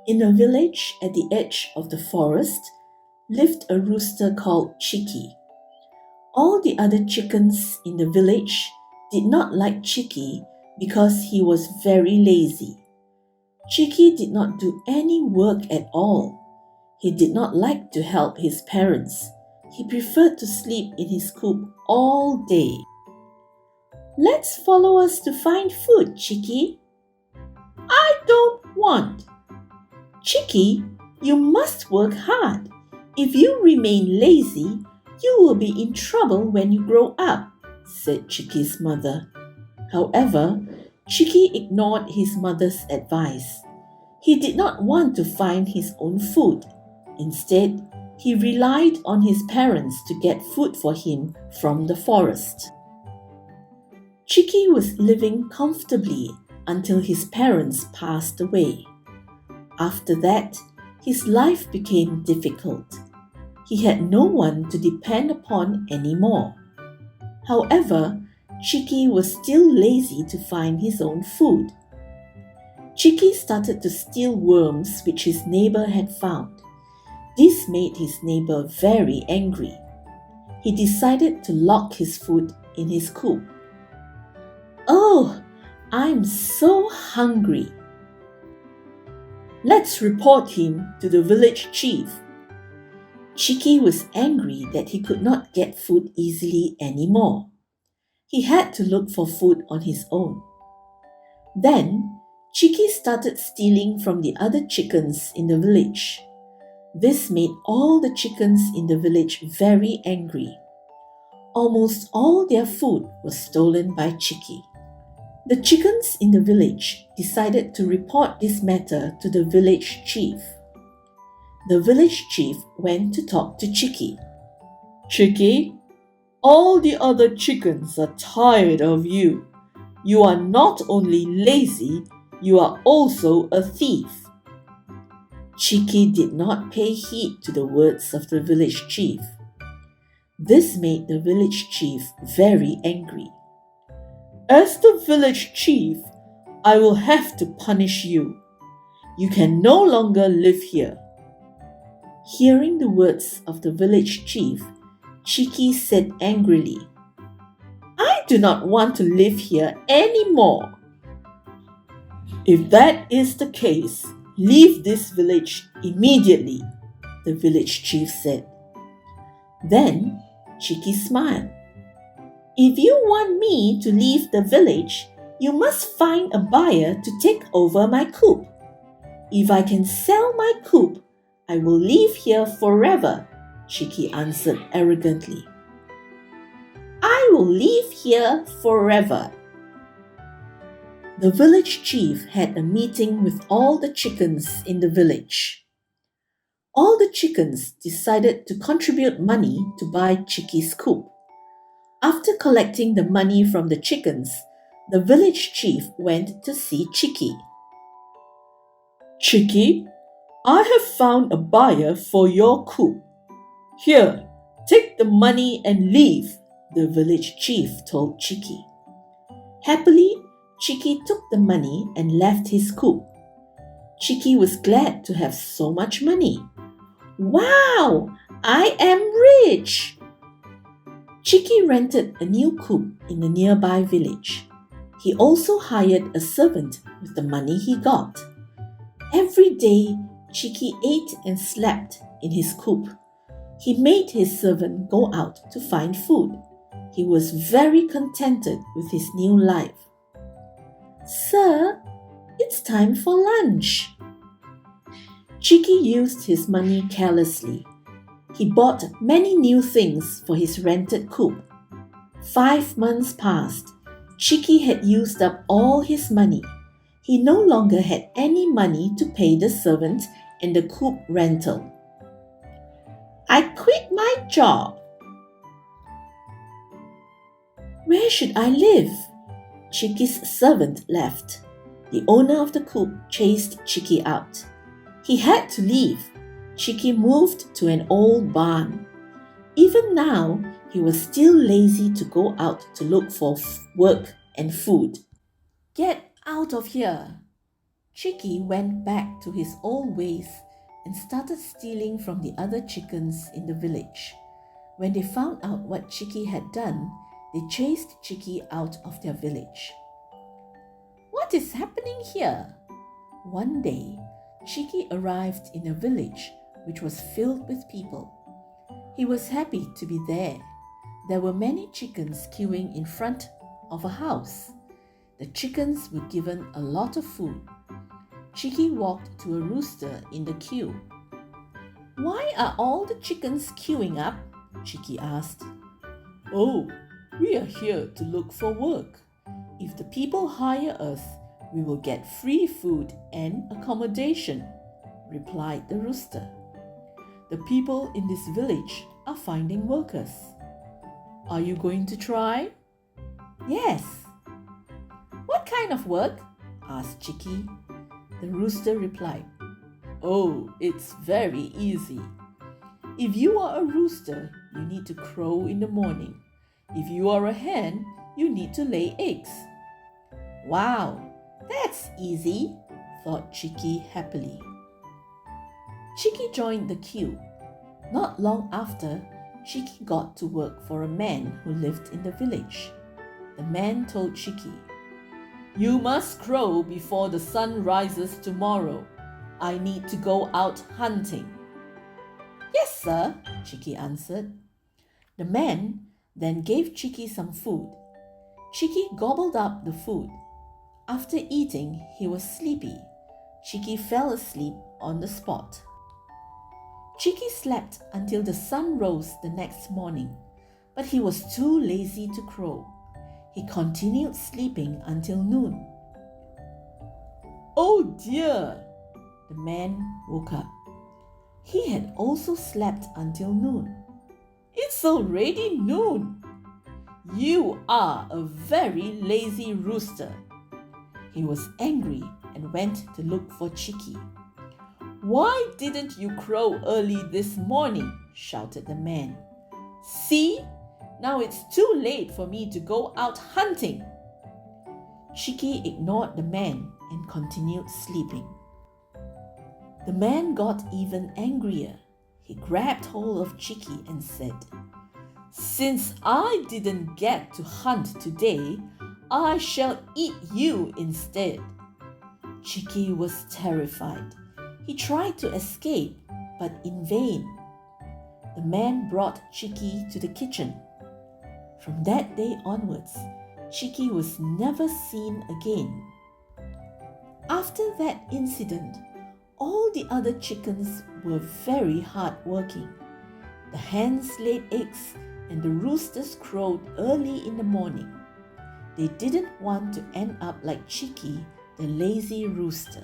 In a village at the edge of the forest lived a rooster called Chicky. All the other chickens in the village did not like Chicky because he was very lazy. Chicky did not do any work at all. He did not like to help his parents. He preferred to sleep in his coop all day. "Let's follow us to find food, Chicky." "I don't want." "Chicky, you must work hard. If you remain lazy, you will be in trouble when you grow up," said Chicky's mother. However, Chicky ignored his mother's advice. He did not want to find his own food. Instead, he relied on his parents to get food for him from the forest. Chicky was living comfortably until his parents passed away. After that, his life became difficult. He had no one to depend upon anymore. However, Chicky was still lazy to find his own food. Chicky started to steal worms which his neighbor had found. This made his neighbor very angry. He decided to lock his food in his coop. "Oh, I'm so hungry. Let's report him to the village chief." Chicky was angry that he could not get food easily anymore. He had to look for food on his own. Then, Chicky started stealing from the other chickens in the village. This made all the chickens in the village very angry. Almost all their food was stolen by Chicky. The chickens in the village decided to report this matter to the village chief. The village chief went to talk to Chicky. "Chicky, all the other chickens are tired of you. You are not only lazy, you are also a thief." Chicky did not pay heed to the words of the village chief. This made the village chief very angry. "As the village chief, I will have to punish you. You can no longer live here." Hearing the words of the village chief, Chicky said angrily, "I do not want to live here anymore." "If that is the case, leave this village immediately," the village chief said. Then Chicky smiled. "If you want me to leave the village, you must find a buyer to take over my coop. If I can sell my coop, I will live here forever," Chicky answered arrogantly. "I will live here forever." The village chief had a meeting with all the chickens in the village. All the chickens decided to contribute money to buy Chicky's coop. After collecting the money from the chickens, the village chief went to see Chicky. "Chicky, I have found a buyer for your coop. Here, take the money and leave," the village chief told Chicky. Happily, Chicky took the money and left his coop. Chicky was glad to have so much money. "Wow, I am rich!" Chicky rented a new coop in a nearby village. He also hired a servant with the money he got. Every day, Chicky ate and slept in his coop. He made his servant go out to find food. He was very contented with his new life. "Sir, it's time for lunch." Chicky used his money carelessly. He bought many new things for his rented coop. 5 months passed. Chicky had used up all his money. He no longer had any money to pay the servant and the coop rental. "I quit my job. Where should I live?" Chicky's servant left. The owner of the coop chased Chicky out. He had to leave. Chicky moved to an old barn. Even now, he was still lazy to go out to look for work and food. "Get out of here! Chicky went back to his old ways and started stealing from the other chickens in the village. When they found out what Chicky had done, they chased Chicky out of their village. What is happening here? One day, Chicky arrived in a village which was filled with people. He was happy to be there. There were many chickens queuing in front of a house. The chickens were given a lot of food. Chicky walked to a rooster in the queue. Why are all the chickens queuing up? Chicky asked. Oh, we are here to look for work. If the people hire us, we will get free food and accommodation, replied the rooster. The people in this village are finding workers. Are you going to try? Yes. What kind of work? Asked Chicky. The rooster replied, Oh, it's very easy. If you are a rooster, you need to crow in the morning. If you are a hen, you need to lay eggs. Wow, that's easy, thought Chicky happily. Chicky joined the queue. Not long after, Chicky got to work for a man who lived in the village. The man told Chicky, You must crow before the sun rises tomorrow. I need to go out hunting. Yes, sir, Chicky answered. The man then gave Chicky some food. Chicky gobbled up the food. After eating, he was sleepy. Chicky fell asleep on the spot. Chicky slept until the sun rose the next morning, but he was too lazy to crow. He continued sleeping until noon. Oh dear! The man woke up. He had also slept until noon. It's already noon. You are a very lazy rooster. He was angry and went to look for Chicky. Why didn't you crow early this morning? Shouted the man. See, now it's too late for me to go out hunting. Chicky ignored the man and continued sleeping. The man got even angrier. He grabbed hold of Chicky and said, Since I didn't get to hunt today, I shall eat you instead. Chicky was terrified. He tried to escape, but in vain. The man brought Chicky to the kitchen. From that day onwards, Chicky was never seen again. After that incident, all the other chickens were very hard-working. The hens laid eggs and the roosters crowed early in the morning. They didn't want to end up like Chicky, the lazy rooster.